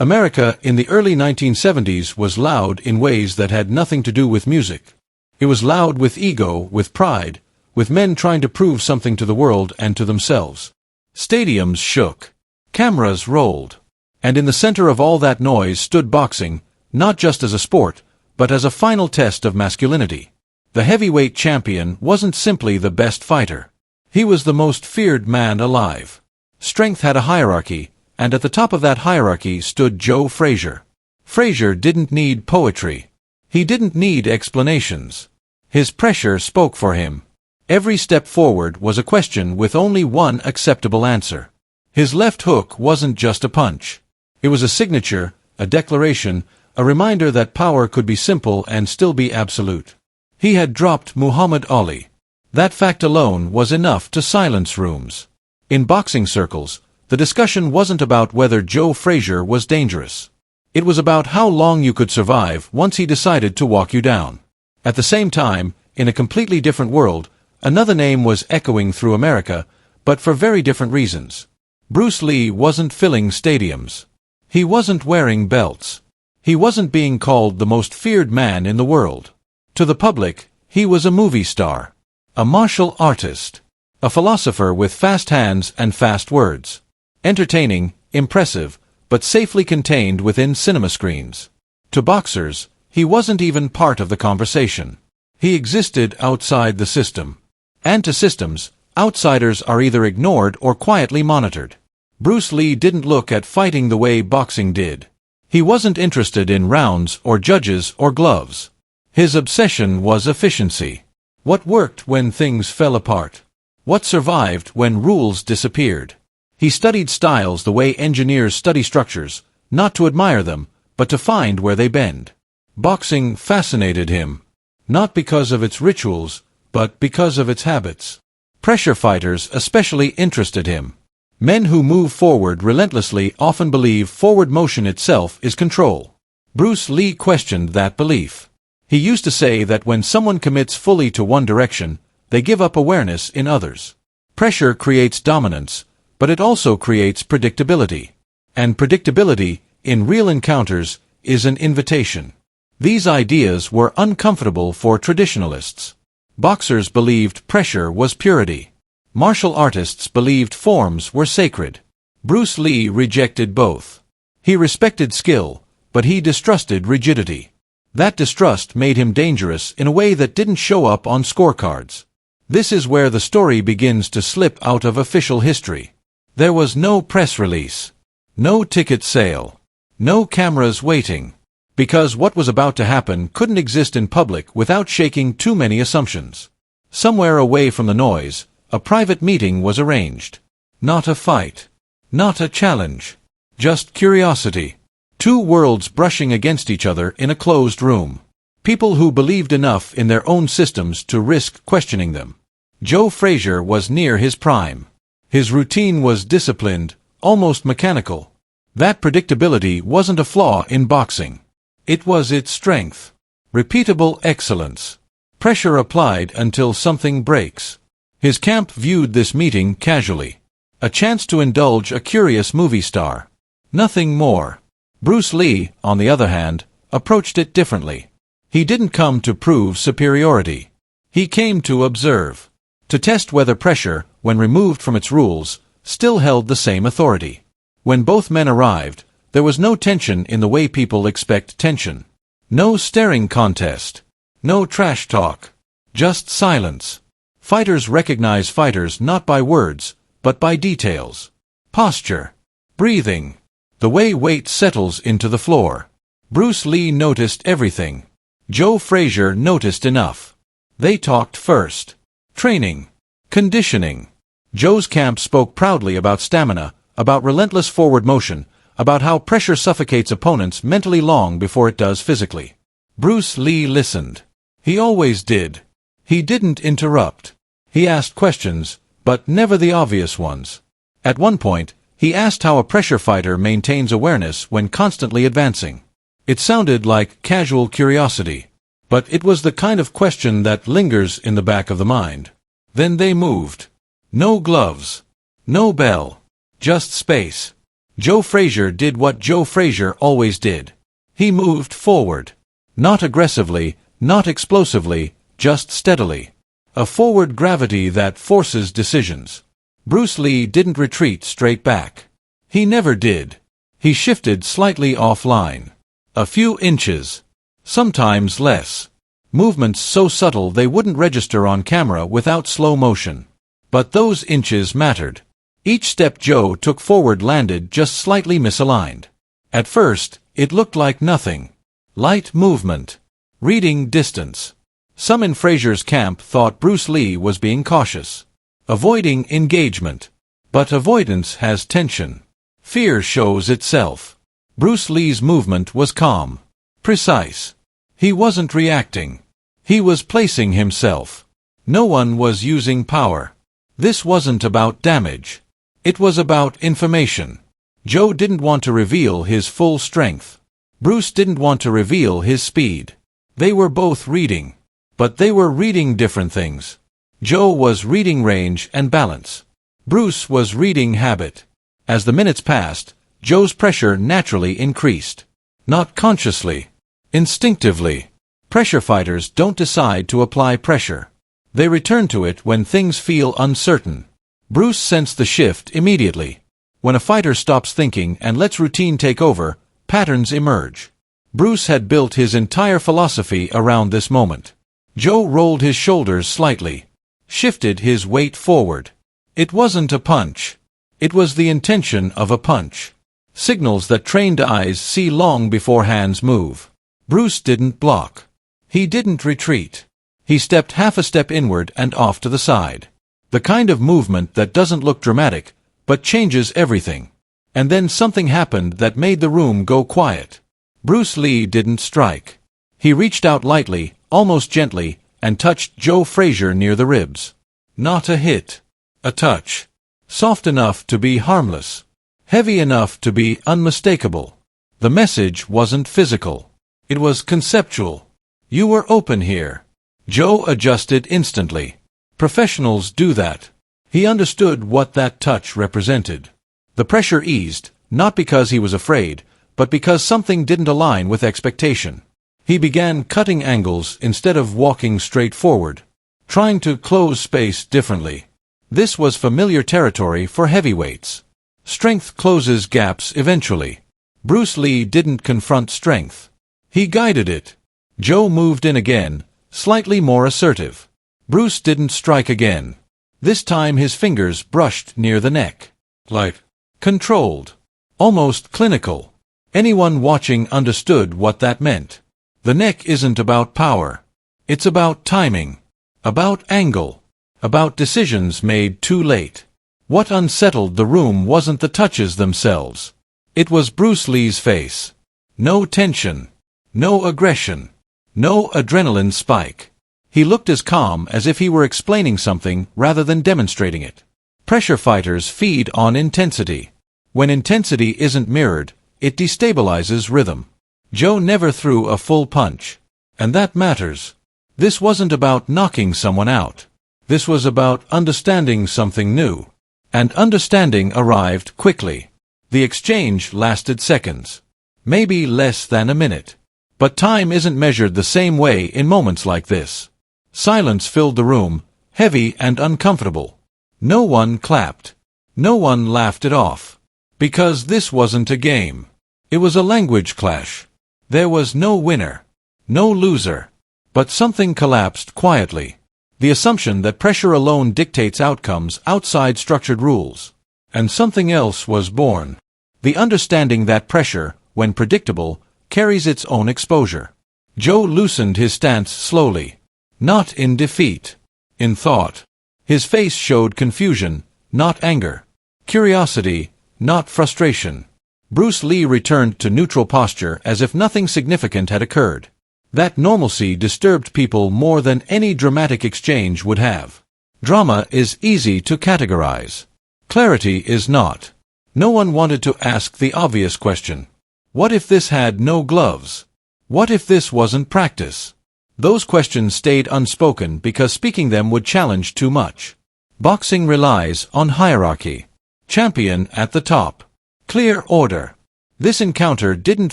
America in the early 1970s was loud in ways that had nothing to do with music. It was loud with ego, with pride, with men trying to prove something to the world and to themselves. Stadiums shook. Cameras rolled. And in the center of all that noise stood boxing, not just as a sport, but as a final test of masculinity. The heavyweight champion wasn't simply the best fighter. He was the most feared man alive. Strength had a hierarchy, and at the top of that hierarchy stood Joe Frazier. Frazier didn't need poetry. He didn't need explanations. His pressure spoke for him. Every step forward was a question with only one acceptable answer. His left hook wasn't just a punch. It was a signature, a declaration, a reminder that power could be simple and still be absolute. He had dropped Muhammad Ali. That fact alone was enough to silence rooms. In boxing circles, the discussion wasn't about whether Joe Frazier was dangerous. It was about how long you could survive once he decided to walk you down. At the same time, in a completely different world, another name was echoing through America, but for very different reasons. Bruce Lee wasn't filling stadiums. He wasn't wearing belts. He wasn't being called the most feared man in the world. To the public, he was a movie star, a martial artist, a philosopher with fast hands and fast words. Entertaining, impressive, but safely contained within cinema screens. To boxers, he wasn't even part of the conversation. He existed outside the system. And to systems, outsiders are either ignored or quietly monitored. Bruce Lee didn't look at fighting the way boxing did. He wasn't interested in rounds or judges or gloves. His obsession was efficiency. What worked when things fell apart? What survived when rules disappeared? He studied styles the way engineers study structures, not to admire them, but to find where they bend. Boxing fascinated him, not because of its rituals, but because of its habits. Pressure fighters especially interested him. Men who move forward relentlessly often believe forward motion itself is control. Bruce Lee questioned that belief. He used to say that when someone commits fully to one direction, they give up awareness in others. Pressure creates dominance, but it also creates predictability. And predictability, in real encounters, is an invitation. These ideas were uncomfortable for traditionalists. Boxers believed pressure was purity. Martial artists believed forms were sacred. Bruce Lee rejected both. He respected skill, but he distrusted rigidity. That distrust made him dangerous in a way that didn't show up on scorecards. This is where the story begins to slip out of official history. There was no press release. No ticket sale. No cameras waiting. Because what was about to happen couldn't exist in public without shaking too many assumptions. Somewhere away from the noise, a private meeting was arranged. Not a fight. Not a challenge. Just curiosity. Two worlds brushing against each other in a closed room. People who believed enough in their own systems to risk questioning them. Joe Frazier was near his prime. His routine was disciplined, almost mechanical. That predictability wasn't a flaw in boxing. It was its strength. Repeatable excellence. Pressure applied until something breaks. His camp viewed this meeting casually. A chance to indulge a curious movie star. Nothing more. Bruce Lee, on the other hand, approached it differently. He didn't come to prove superiority. He came to observe. To test whether pressure, when removed from its rules, still held the same authority. When both men arrived, there was no tension in the way people expect tension. No staring contest. No trash talk. Just silence. Fighters recognize fighters not by words, but by details. Posture. Breathing. The way weight settles into the floor. Bruce Lee noticed everything. Joe Frazier noticed enough. They talked first. Training. Conditioning. Joe's camp spoke proudly about stamina, about relentless forward motion, about how pressure suffocates opponents mentally long before it does physically. Bruce Lee listened. He always did. He didn't interrupt. He asked questions, but never the obvious ones. At one point, he asked how a pressure fighter maintains awareness when constantly advancing. It sounded like casual curiosity, but it was the kind of question that lingers in the back of the mind. Then they moved. No gloves. No bell. Just space. Joe Frazier did what Joe Frazier always did. He moved forward. Not aggressively, not explosively, just steadily. A forward gravity that forces decisions. Bruce Lee didn't retreat straight back. He never did. He shifted slightly offline. A few inches. Sometimes less. Movements so subtle they wouldn't register on camera without slow motion. But those inches mattered. Each step Joe took forward landed just slightly misaligned. At first, it looked like nothing. Light movement. Reading distance. Some in Frazier's camp thought Bruce Lee was being cautious. Avoiding engagement. But avoidance has tension. Fear shows itself. Bruce Lee's movement was calm. Precise. He wasn't reacting. He was placing himself. No one was using power. This wasn't about damage. It was about information. Joe didn't want to reveal his full strength. Bruce didn't want to reveal his speed. They were both reading. But they were reading different things. Joe was reading range and balance. Bruce was reading habit. As the minutes passed, Joe's pressure naturally increased. Not consciously. Instinctively. Pressure fighters don't decide to apply pressure. They return to it when things feel uncertain. Bruce sensed the shift immediately. When a fighter stops thinking and lets routine take over, patterns emerge. Bruce had built his entire philosophy around this moment. Joe rolled his shoulders slightly. Shifted his weight forward. It wasn't a punch. It was the intention of a punch. Signals that trained eyes see long before hands move. Bruce didn't block. He didn't retreat. He stepped half a step inward and off to the side. The kind of movement that doesn't look dramatic, but changes everything. And then something happened that made the room go quiet. Bruce Lee didn't strike. He reached out lightly, almost gently, and touched Joe Frazier near the ribs. Not a hit. A touch. Soft enough to be harmless. Heavy enough to be unmistakable. The message wasn't physical. It was conceptual. You were open here. Joe adjusted instantly. Professionals do that. He understood what that touch represented. The pressure eased, not because he was afraid, but because something didn't align with expectation. He began cutting angles instead of walking straight forward, trying to close space differently. This was familiar territory for heavyweights. Strength closes gaps eventually. Bruce Lee didn't confront strength. He guided it. Joe moved in again, slightly more assertive. Bruce didn't strike again. This time his fingers brushed near the neck. Like controlled. Almost clinical. Anyone watching understood what that meant. The neck isn't about power. It's about timing. About angle. About decisions made too late. What unsettled the room wasn't the touches themselves. It was Bruce Lee's face. No tension. No aggression. No adrenaline spike. He looked as calm as if he were explaining something rather than demonstrating it. Pressure fighters feed on intensity. When intensity isn't mirrored, it destabilizes rhythm. Joe never threw a full punch. And that matters. This wasn't about knocking someone out. This was about understanding something new. And understanding arrived quickly. The exchange lasted seconds. Maybe less than a minute. But time isn't measured the same way in moments like this. Silence filled the room, heavy and uncomfortable. No one clapped. No one laughed it off. Because this wasn't a game. It was a language clash. There was no winner. No loser. But something collapsed quietly. The assumption that pressure alone dictates outcomes outside structured rules. And something else was born. The understanding that pressure, when predictable, carries its own exposure. Joe loosened his stance slowly. Not in defeat. In thought. His face showed confusion, not anger. Curiosity, not frustration. Bruce Lee returned to neutral posture as if nothing significant had occurred. That normalcy disturbed people more than any dramatic exchange would have. Drama is easy to categorize. Clarity is not. No one wanted to ask the obvious question. What if this had no gloves? What if this wasn't practice? Those questions stayed unspoken because speaking them would challenge too much. Boxing relies on hierarchy. Champion at the top. Clear order. This encounter didn't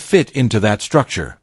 fit into that structure.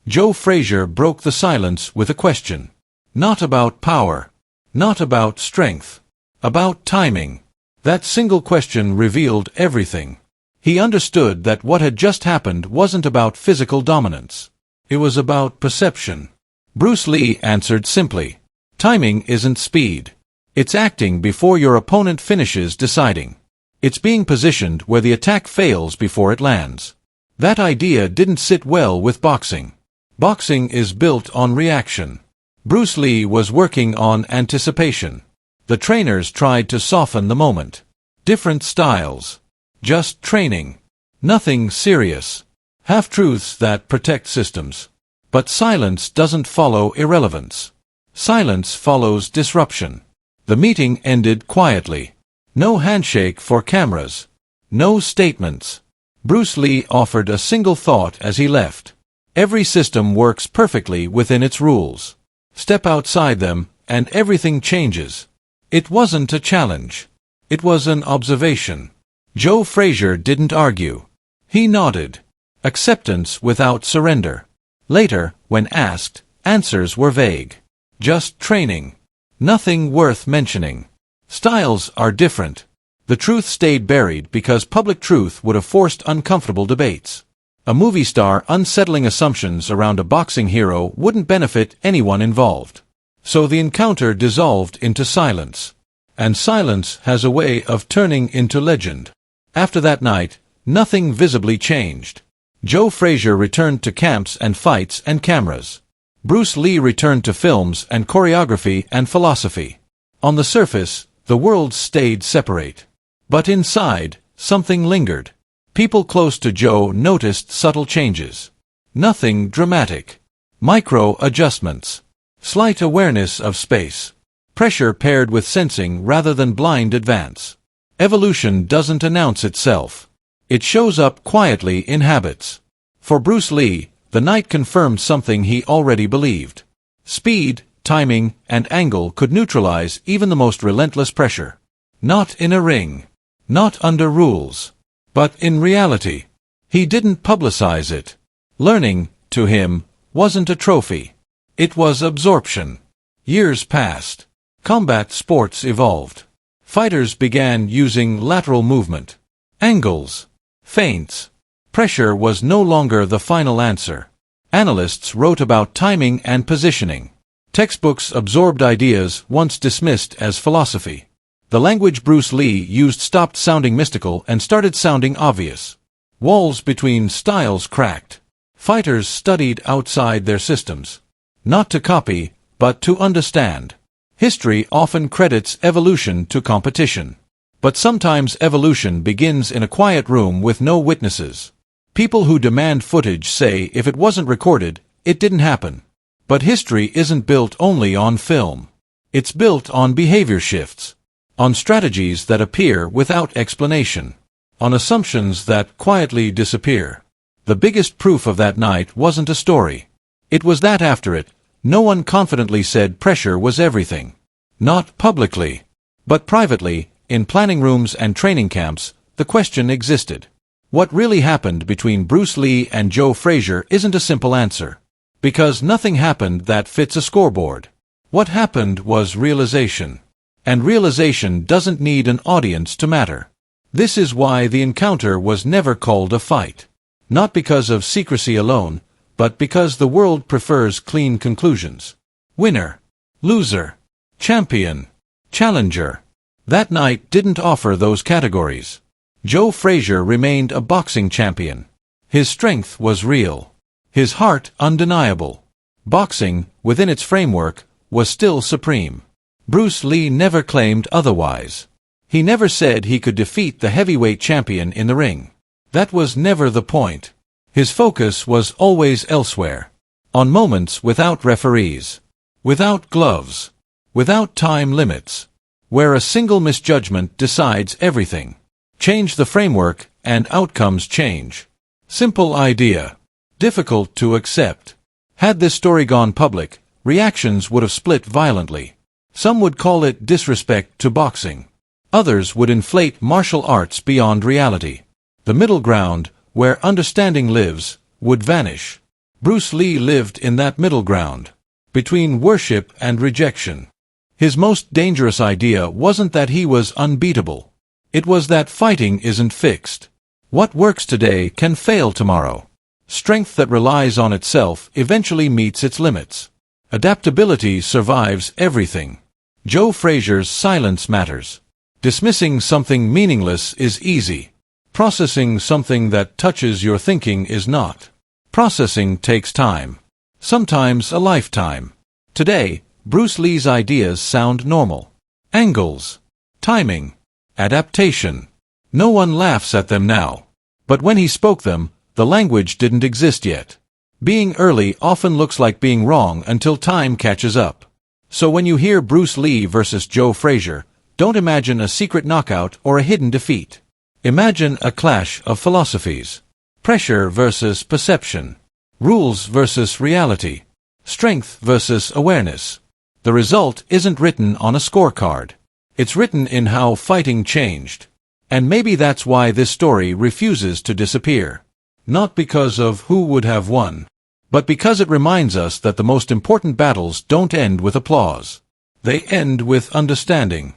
Joe Frazier broke the silence with a question. Not about power. Not about strength. About timing. That single question revealed everything. He understood that what had just happened wasn't about physical dominance. It was about perception. Bruce Lee answered simply. Timing isn't speed. It's acting before your opponent finishes deciding. It's being positioned where the attack fails before it lands. That idea didn't sit well with boxing. Boxing is built on reaction. Bruce Lee was working on anticipation. The trainers tried to soften the moment. Different styles. Just training. Nothing serious. Half-truths that protect systems. But silence doesn't follow irrelevance. Silence follows disruption. The meeting ended quietly. No handshake for cameras. No statements. Bruce Lee offered a single thought as he left. Every system works perfectly within its rules. Step outside them, and everything changes. It wasn't a challenge. It was an observation. Joe Frazier didn't argue. He nodded. Acceptance without surrender. Later, when asked, answers were vague. Just training. Nothing worth mentioning. Styles are different. The truth stayed buried because public truth would have forced uncomfortable debates. A movie star unsettling assumptions around a boxing hero wouldn't benefit anyone involved. So the encounter dissolved into silence. And silence has a way of turning into legend. After that night, nothing visibly changed. Joe Frazier returned to camps and fights and cameras. Bruce Lee returned to films and choreography and philosophy. On the surface, the worlds stayed separate. But inside, something lingered. People close to Joe noticed subtle changes. Nothing dramatic. Micro-adjustments. Slight awareness of space. Pressure paired with sensing rather than blind advance. Evolution doesn't announce itself. It shows up quietly in habits. For Bruce Lee, the night confirmed something he already believed. Speed, timing, and angle could neutralize even the most relentless pressure. Not in a ring. Not under rules. But in reality. He didn't publicize it. Learning, to him, wasn't a trophy. It was absorption. Years passed. Combat sports evolved. Fighters began using lateral movement. Angles. Feints. Pressure was no longer the final answer. Analysts wrote about timing and positioning. Textbooks absorbed ideas once dismissed as philosophy. The language Bruce Lee used stopped sounding mystical and started sounding obvious. Walls between styles cracked. Fighters studied outside their systems. Not to copy, but to understand. History often credits evolution to competition. But sometimes evolution begins in a quiet room with no witnesses. People who demand footage say if it wasn't recorded, it didn't happen. But history isn't built only on film. It's built on behavior shifts. On strategies that appear without explanation. On assumptions that quietly disappear. The biggest proof of that night wasn't a story. It was that after it, no one confidently said pressure was everything. Not publicly. But privately, in planning rooms and training camps, the question existed. What really happened between Bruce Lee and Joe Frazier isn't a simple answer. Because nothing happened that fits a scoreboard. What happened was realization. And realization doesn't need an audience to matter. This is why the encounter was never called a fight. Not because of secrecy alone, but because the world prefers clean conclusions. Winner. Loser. Champion. Challenger. That night didn't offer those categories. Joe Frazier remained a boxing champion. His strength was real. His heart undeniable. Boxing, within its framework, was still supreme. Bruce Lee never claimed otherwise. He never said he could defeat the heavyweight champion in the ring. That was never the point. His focus was always elsewhere. On moments without referees. Without gloves. Without time limits. Where a single misjudgment decides everything. Change the framework, and outcomes change. Simple idea. Difficult to accept. Had this story gone public, reactions would have split violently. Some would call it disrespect to boxing. Others would inflate martial arts beyond reality. The middle ground, where understanding lives, would vanish. Bruce Lee lived in that middle ground, between worship and rejection. His most dangerous idea wasn't that he was unbeatable. It was that fighting isn't fixed. What works today can fail tomorrow. Strength that relies on itself eventually meets its limits. Adaptability survives everything. Joe Frazier's silence matters. Dismissing something meaningless is easy. Processing something that touches your thinking is not. Processing takes time. Sometimes a lifetime. Today, Bruce Lee's ideas sound normal. Angles. Timing. Adaptation. No one laughs at them now. But when he spoke them, the language didn't exist yet. Being early often looks like being wrong until time catches up. So when you hear Bruce Lee versus Joe Frazier, don't imagine a secret knockout or a hidden defeat. Imagine a clash of philosophies. Pressure versus perception. Rules versus reality. Strength versus awareness. The result isn't written on a scorecard. It's written in how fighting changed. And maybe that's why this story refuses to disappear. Not because of who would have won, but because it reminds us that the most important battles don't end with applause. They end with understanding.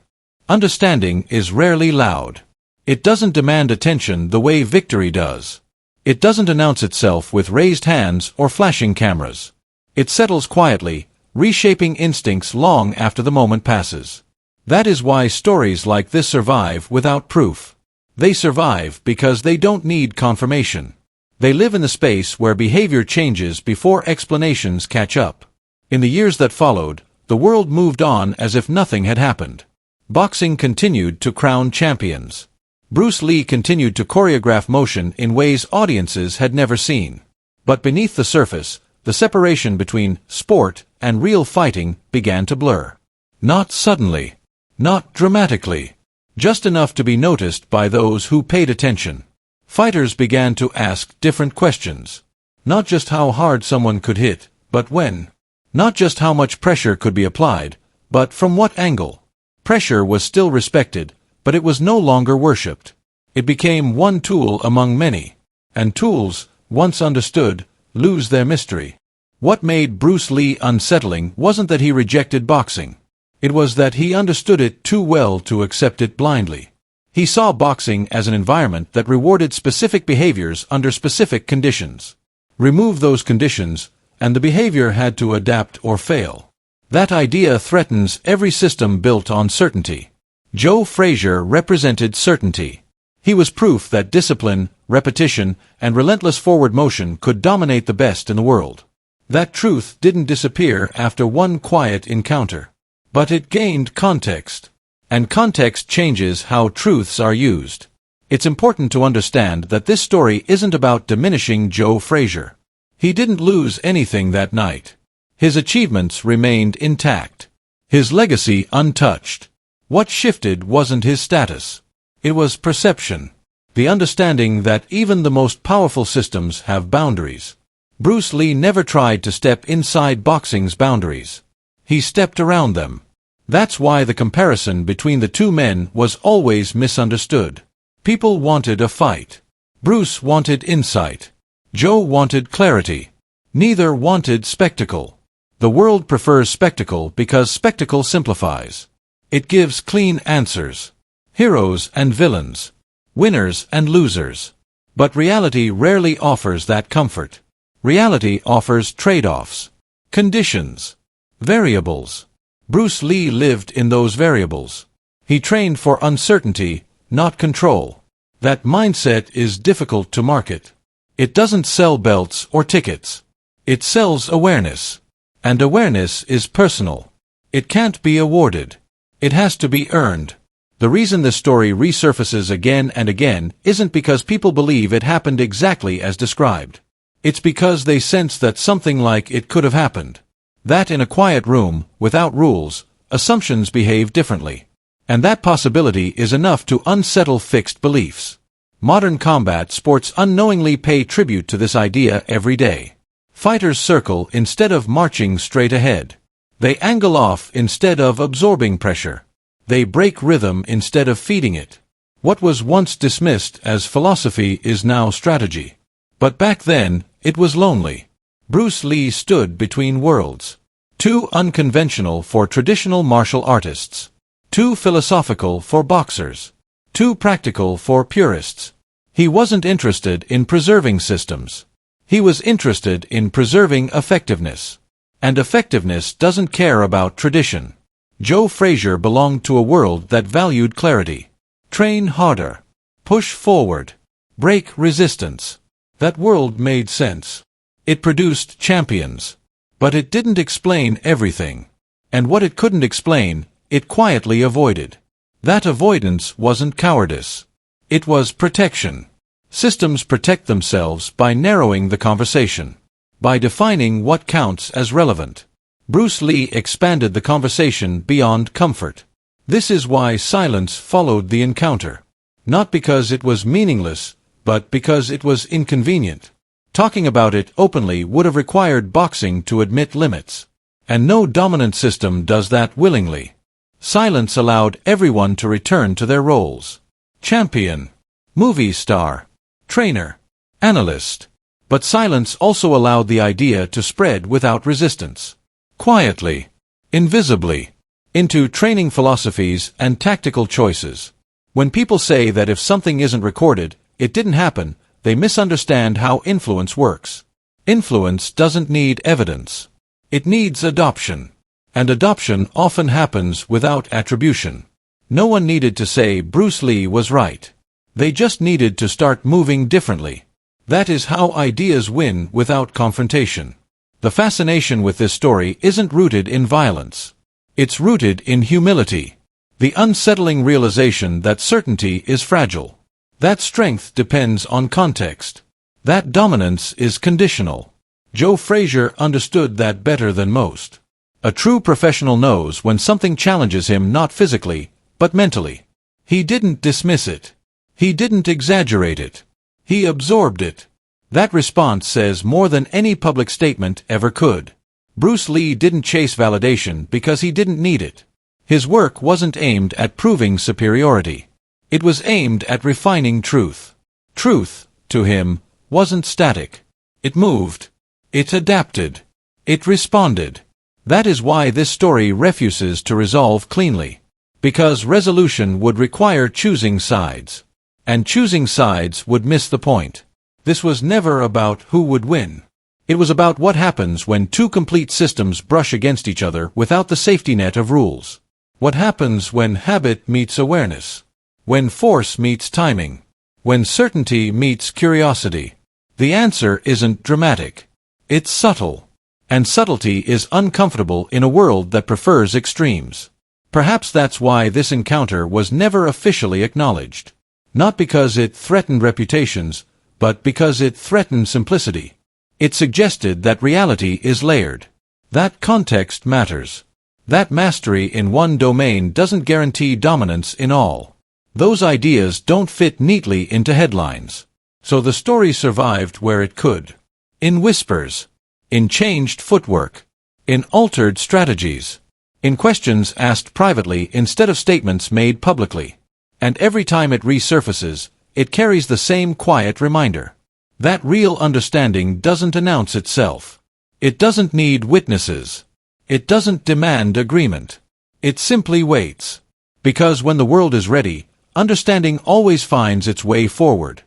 Understanding is rarely loud. It doesn't demand attention the way victory does. It doesn't announce itself with raised hands or flashing cameras. It settles quietly, reshaping instincts long after the moment passes. That is why stories like this survive without proof. They survive because they don't need confirmation. They live in the space where behavior changes before explanations catch up. In the years that followed, the world moved on as if nothing had happened. Boxing continued to crown champions. Bruce Lee continued to choreograph motion in ways audiences had never seen. But beneath the surface, the separation between sport and real fighting began to blur. Not suddenly. Not dramatically. Just enough to be noticed by those who paid attention. Fighters began to ask different questions. Not just how hard someone could hit, but when. Not just how much pressure could be applied, but from what angle. Pressure was still respected, but it was no longer worshipped. It became one tool among many. And tools, once understood, lose their mystery. What made Bruce Lee unsettling wasn't that he rejected boxing. It was that he understood it too well to accept it blindly. He saw boxing as an environment that rewarded specific behaviors under specific conditions. Remove those conditions, and the behavior had to adapt or fail. That idea threatens every system built on certainty. Joe Frazier represented certainty. He was proof that discipline, repetition, and relentless forward motion could dominate the best in the world. That truth didn't disappear after one quiet encounter. But it gained context. And context changes how truths are used. It's important to understand that this story isn't about diminishing Joe Frazier. He didn't lose anything that night. His achievements remained intact. His legacy untouched. What shifted wasn't his status. It was perception. The understanding that even the most powerful systems have boundaries. Bruce Lee never tried to step inside boxing's boundaries. He stepped around them. That's why the comparison between the two men was always misunderstood. People wanted a fight. Bruce wanted insight. Joe wanted clarity. Neither wanted spectacle. The world prefers spectacle because spectacle simplifies. It gives clean answers. Heroes and villains. Winners and losers. But reality rarely offers that comfort. Reality offers trade-offs. Conditions. Variables. Bruce Lee lived in those variables. He trained for uncertainty, not control. That mindset is difficult to market. It doesn't sell belts or tickets. It sells awareness. And awareness is personal. It can't be awarded. It has to be earned. The reason this story resurfaces again and again isn't because people believe it happened exactly as described. It's because they sense that something like it could have happened. That in a quiet room, without rules, assumptions behave differently. And that possibility is enough to unsettle fixed beliefs. Modern combat sports unknowingly pay tribute to this idea every day. Fighters circle instead of marching straight ahead. They angle off instead of absorbing pressure. They break rhythm instead of feeding it. What was once dismissed as philosophy is now strategy. But back then, it was lonely. Bruce Lee stood between worlds. Too unconventional for traditional martial artists. Too philosophical for boxers. Too practical for purists. He wasn't interested in preserving systems. He was interested in preserving effectiveness. And effectiveness doesn't care about tradition. Joe Frazier belonged to a world that valued clarity. Train harder. Push forward. Break resistance. That world made sense. It produced champions. But it didn't explain everything. And what it couldn't explain, it quietly avoided. That avoidance wasn't cowardice. It was protection. Systems protect themselves by narrowing the conversation. By defining what counts as relevant. Bruce Lee expanded the conversation beyond comfort. This is why silence followed the encounter. Not because it was meaningless, but because it was inconvenient. Talking about it openly would have required boxing to admit limits. And no dominant system does that willingly. Silence allowed everyone to return to their roles. Champion. Movie star. Trainer. Analyst. But silence also allowed the idea to spread without resistance. Quietly. Invisibly. Into training philosophies and tactical choices. When people say that if something isn't recorded, it didn't happen, they misunderstand how influence works. Influence doesn't need evidence. It needs adoption. And adoption often happens without attribution. No one needed to say Bruce Lee was right. They just needed to start moving differently. That is how ideas win without confrontation. The fascination with this story isn't rooted in violence. It's rooted in humility. The unsettling realization that certainty is fragile. That strength depends on context. That dominance is conditional. Joe Frazier understood that better than most. A true professional knows when something challenges him not physically, but mentally. He didn't dismiss it. He didn't exaggerate it. He absorbed it. That response says more than any public statement ever could. Bruce Lee didn't chase validation because he didn't need it. His work wasn't aimed at proving superiority. It was aimed at refining truth. Truth, to him, wasn't static. It moved. It adapted. It responded. That is why this story refuses to resolve cleanly. Because resolution would require choosing sides. And choosing sides would miss the point. This was never about who would win. It was about what happens when two complete systems brush against each other without the safety net of rules. What happens when habit meets awareness? When force meets timing? When certainty meets curiosity? The answer isn't dramatic. It's subtle. And subtlety is uncomfortable in a world that prefers extremes. Perhaps that's why this encounter was never officially acknowledged. Not because it threatened reputations, but because it threatened simplicity. It suggested that reality is layered. That context matters. That mastery in one domain doesn't guarantee dominance in all. Those ideas don't fit neatly into headlines. So the story survived where it could. In whispers. In changed footwork. In altered strategies. In questions asked privately instead of statements made publicly. And every time it resurfaces, it carries the same quiet reminder. That real understanding doesn't announce itself. It doesn't need witnesses. It doesn't demand agreement. It simply waits. Because when the world is ready, understanding always finds its way forward.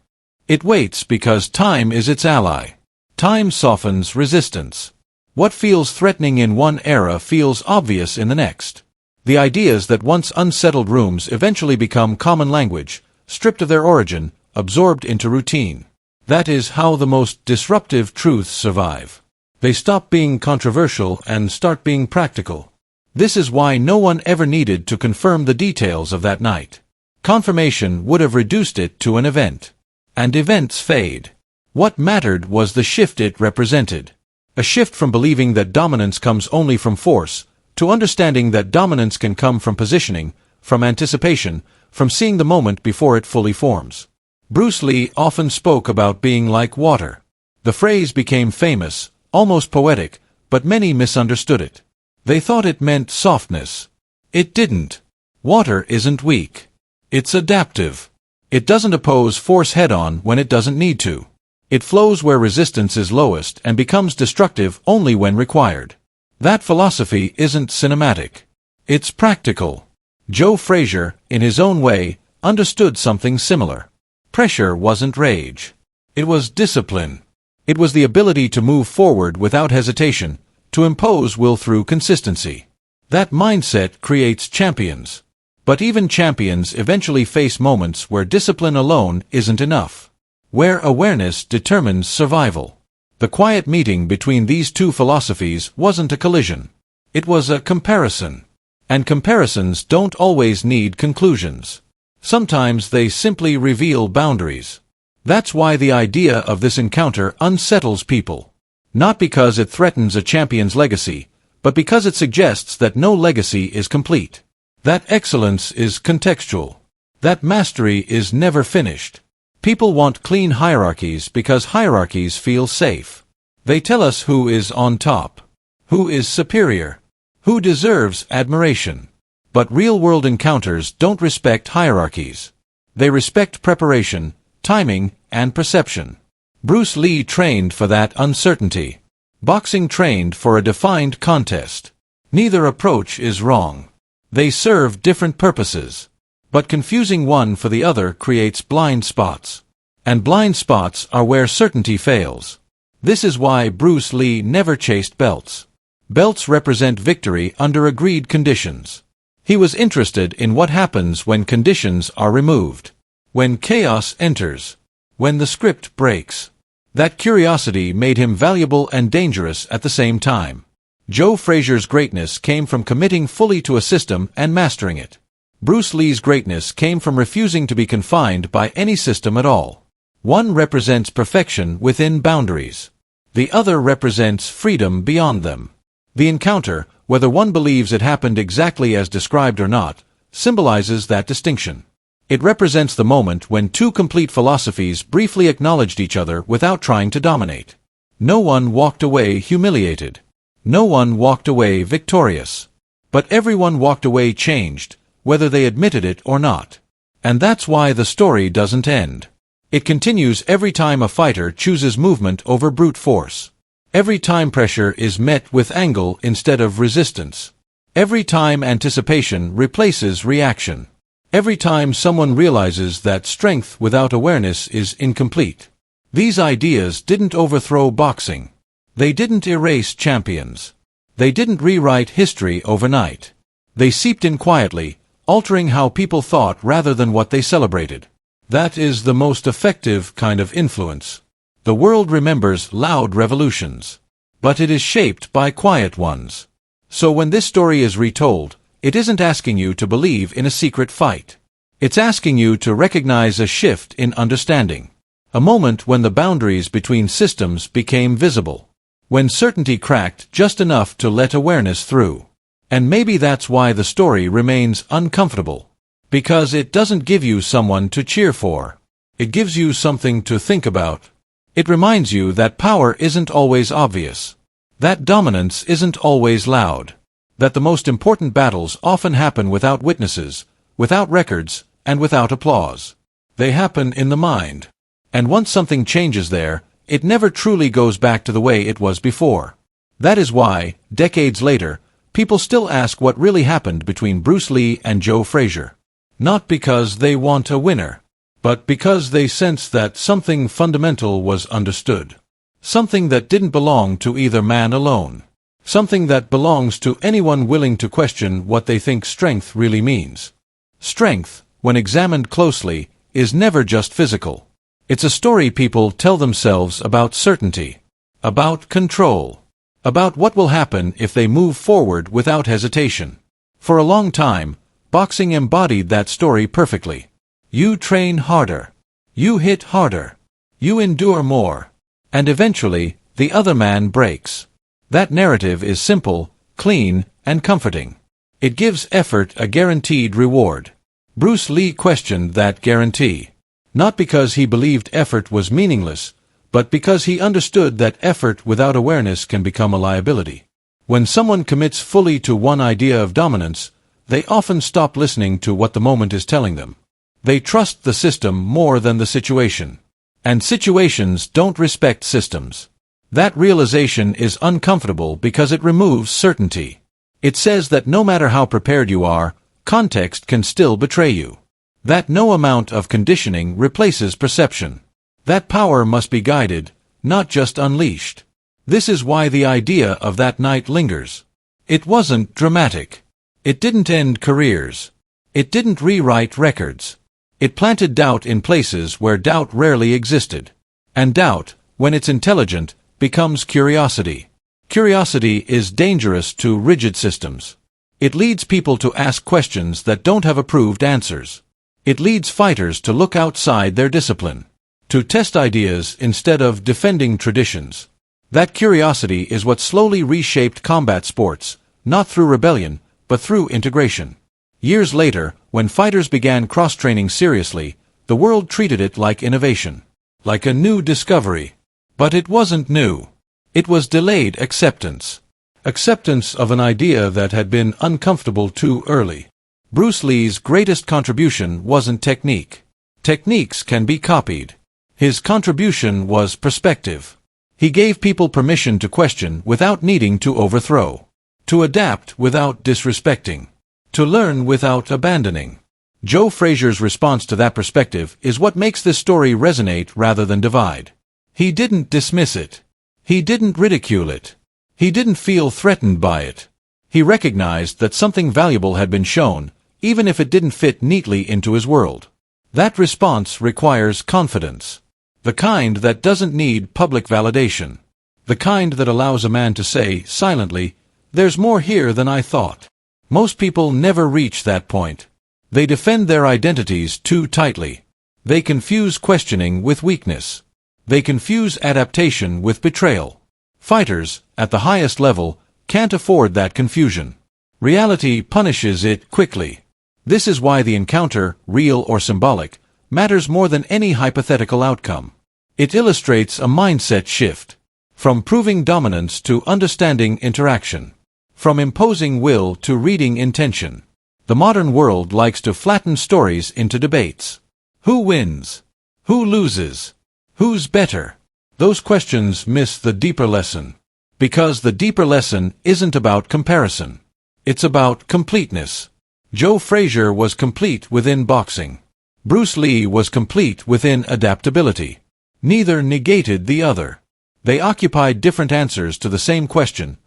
It waits because time is its ally. Time softens resistance. What feels threatening in one era feels obvious in the next. The ideas that once unsettled rooms eventually become common language, stripped of their origin, absorbed into routine. That is how the most disruptive truths survive. They stop being controversial and start being practical. This is why no one ever needed to confirm the details of that night. Confirmation would have reduced it to an event. And events fade. What mattered was the shift it represented. A shift from believing that dominance comes only from force, to understanding that dominance can come from positioning, from anticipation, from seeing the moment before it fully forms. Bruce Lee often spoke about being like water. The phrase became famous, almost poetic, but many misunderstood it. They thought it meant softness. It didn't. Water isn't weak. It's adaptive. It doesn't oppose force head-on when it doesn't need to. It flows where resistance is lowest and becomes destructive only when required. That philosophy isn't cinematic. It's practical. Joe Frazier, in his own way, understood something similar. Pressure wasn't rage. It was discipline. It was the ability to move forward without hesitation, to impose will through consistency. That mindset creates champions. But even champions eventually face moments where discipline alone isn't enough. Where awareness determines survival. The quiet meeting between these two philosophies wasn't a collision. It was a comparison. And comparisons don't always need conclusions. Sometimes they simply reveal boundaries. That's why the idea of this encounter unsettles people. Not because it threatens a champion's legacy, but because it suggests that no legacy is complete. That excellence is contextual. That mastery is never finished. People want clean hierarchies because hierarchies feel safe. They tell us who is on top, who is superior, who deserves admiration. But real-world encounters don't respect hierarchies. They respect preparation, timing, and perception. Bruce Lee trained for that uncertainty. Boxing trained for a defined contest. Neither approach is wrong. They serve different purposes. But confusing one for the other creates blind spots. And blind spots are where certainty fails. This is why Bruce Lee never chased belts. Belts represent victory under agreed conditions. He was interested in what happens when conditions are removed. When chaos enters. When the script breaks. That curiosity made him valuable and dangerous at the same time. Joe Frazier's greatness came from committing fully to a system and mastering it. Bruce Lee's greatness came from refusing to be confined by any system at all. One represents perfection within boundaries. The other represents freedom beyond them. The encounter, whether one believes it happened exactly as described or not, symbolizes that distinction. It represents the moment when two complete philosophies briefly acknowledged each other without trying to dominate. No one walked away humiliated. No one walked away victorious. But everyone walked away changed, whether they admitted it or not. And that's why the story doesn't end. It continues every time a fighter chooses movement over brute force. Every time pressure is met with angle instead of resistance. Every time anticipation replaces reaction. Every time someone realizes that strength without awareness is incomplete. These ideas didn't overthrow boxing. They didn't erase champions. They didn't rewrite history overnight. They seeped in quietly, altering how people thought rather than what they celebrated. That is the most effective kind of influence. The world remembers loud revolutions. But it is shaped by quiet ones. So when this story is retold, it isn't asking you to believe in a secret fight. It's asking you to recognize a shift in understanding. A moment when the boundaries between systems became visible. When certainty cracked just enough to let awareness through. And maybe that's why the story remains uncomfortable. Because it doesn't give you someone to cheer for. It gives you something to think about. It reminds you that power isn't always obvious. That dominance isn't always loud. That the most important battles often happen without witnesses, without records, and without applause. They happen in the mind. And once something changes there, it never truly goes back to the way it was before. That is why, decades later, people still ask what really happened between Bruce Lee and Joe Frazier. Not because they want a winner, but because they sense that something fundamental was understood. Something that didn't belong to either man alone. Something that belongs to anyone willing to question what they think strength really means. Strength, when examined closely, is never just physical. It's a story people tell themselves about certainty, about control, about what will happen if they move forward without hesitation. For a long time, boxing embodied that story perfectly. You train harder. You hit harder. You endure more. And eventually, the other man breaks. That narrative is simple, clean, and comforting. It gives effort a guaranteed reward. Bruce Lee questioned that guarantee. Not because he believed effort was meaningless, but because he understood that effort without awareness can become a liability. When someone commits fully to one idea of dominance, they often stop listening to what the moment is telling them. They trust the system more than the situation. And situations don't respect systems. That realization is uncomfortable because it removes certainty. It says that no matter how prepared you are, context can still betray you. That no amount of conditioning replaces perception. That power must be guided, not just unleashed. This is why the idea of that night lingers. It wasn't dramatic. It didn't end careers. It didn't rewrite records. It planted doubt in places where doubt rarely existed. And doubt, when it's intelligent, becomes curiosity. Curiosity is dangerous to rigid systems. It leads people to ask questions that don't have approved answers. It leads fighters to look outside their discipline, to test ideas instead of defending traditions. That curiosity is what slowly reshaped combat sports, not through rebellion, but through integration. Years later, when fighters began cross-training seriously, the world treated it like innovation, like a new discovery. But it wasn't new. It was delayed acceptance. Acceptance of an idea that had been uncomfortable too early. Bruce Lee's greatest contribution wasn't technique. Techniques can be copied. His contribution was perspective. He gave people permission to question without needing to overthrow, to adapt without disrespecting, to learn without abandoning. Joe Frazier's response to that perspective is what makes this story resonate rather than divide. He didn't dismiss it. He didn't ridicule it. He didn't feel threatened by it. He recognized that something valuable had been shown, even if it didn't fit neatly into his world. That response requires confidence. The kind that doesn't need public validation. The kind that allows a man to say, silently, "There's more here than I thought." Most people never reach that point. They defend their identities too tightly. They confuse questioning with weakness. They confuse adaptation with betrayal. Fighters, at the highest level, can't afford that confusion. Reality punishes it quickly. This is why the encounter, real or symbolic, matters more than any hypothetical outcome. It illustrates a mindset shift. From proving dominance to understanding interaction. From imposing will to reading intention. The modern world likes to flatten stories into debates. Who wins? Who loses? Who's better? Those questions miss the deeper lesson. Because the deeper lesson isn't about comparison. It's about completeness. Joe Frazier was complete within boxing. Bruce Lee was complete within adaptability. Neither negated the other. They occupied different answers to the same question.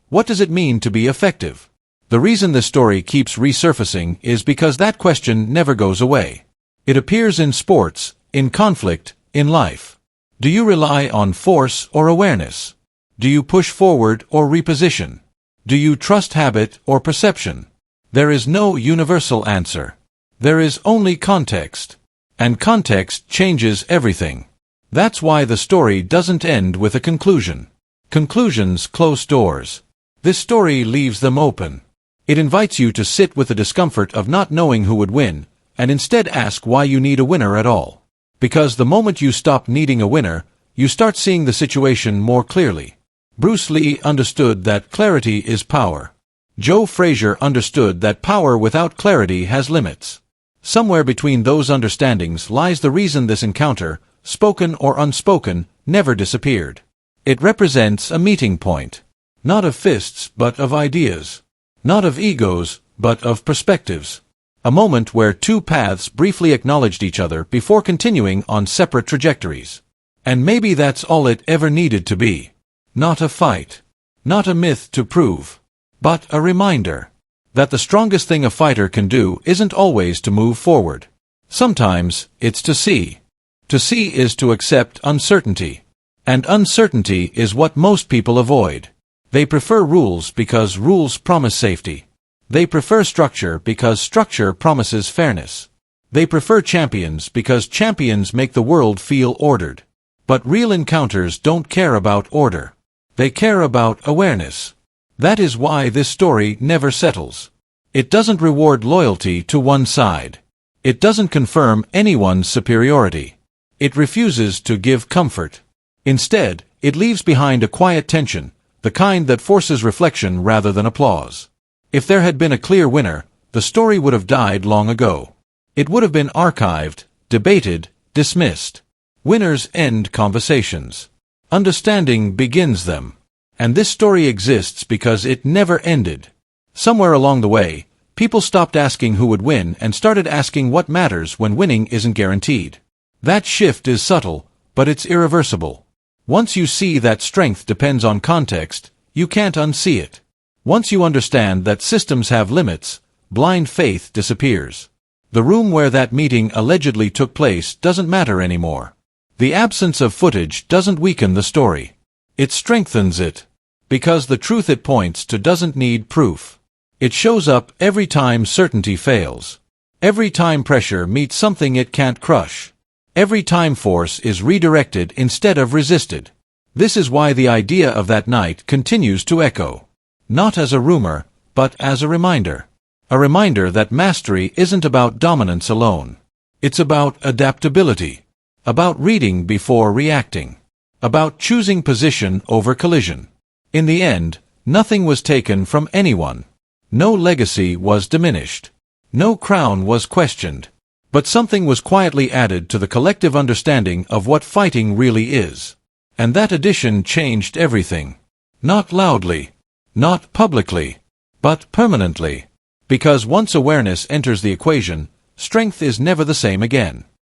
What does it mean to be effective? The reason this story keeps resurfacing is because that question never goes away. It appears in sports, in conflict, in life. Do you rely on force or awareness? Do you push forward or reposition? Do you trust habit or perception? There is no universal answer. There is only context. And context changes everything. That's why the story doesn't end with a conclusion. Conclusions close doors. This story leaves them open. It invites you to sit with the discomfort of not knowing who would win, and instead ask why you need a winner at all. Because the moment you stop needing a winner, you start seeing the situation more clearly. Bruce Lee understood that clarity is power. Joe Frazier understood that power without clarity has limits. Somewhere between those understandings lies the reason this encounter, spoken or unspoken, never disappeared. It represents a meeting point. Not of fists, but of ideas. Not of egos, but of perspectives. A moment where two paths briefly acknowledged each other before continuing on separate trajectories. And maybe that's all it ever needed to be. Not a fight. Not a myth to prove. But a reminder that the strongest thing a fighter can do isn't always to move forward. Sometimes it's to see. To see is to accept uncertainty. And uncertainty is what most people avoid. They prefer rules because rules promise safety. They prefer structure because structure promises fairness. They prefer champions because champions make the world feel ordered. But real encounters don't care about order. They care about awareness. That is why this story never settles. It doesn't reward loyalty to one side. It doesn't confirm anyone's superiority. It refuses to give comfort. Instead, it leaves behind a quiet tension, the kind that forces reflection rather than applause. If there had been a clear winner, the story would have died long ago. It would have been archived, debated, dismissed. Winners end conversations. Understanding begins them. And this story exists because it never ended. Somewhere along the way, people stopped asking who would win and started asking what matters when winning isn't guaranteed. That shift is subtle, but it's irreversible. Once you see that strength depends on context, you can't unsee it. Once you understand that systems have limits, blind faith disappears. The room where that meeting allegedly took place doesn't matter anymore. The absence of footage doesn't weaken the story. It strengthens it. Because the truth it points to doesn't need proof. It shows up every time certainty fails. Every time pressure meets something it can't crush. Every time force is redirected instead of resisted. This is why the idea of that night continues to echo. Not as a rumor, but as a reminder. A reminder that mastery isn't about dominance alone. It's about adaptability. About reading before reacting. About choosing position over collision. In the end, nothing was taken from anyone. No legacy was diminished. No crown was questioned. But something was quietly added to the collective understanding of what fighting really is. And that addition changed everything. Not loudly. Not publicly. But permanently. Because once awareness enters the equation, strength is never the same again.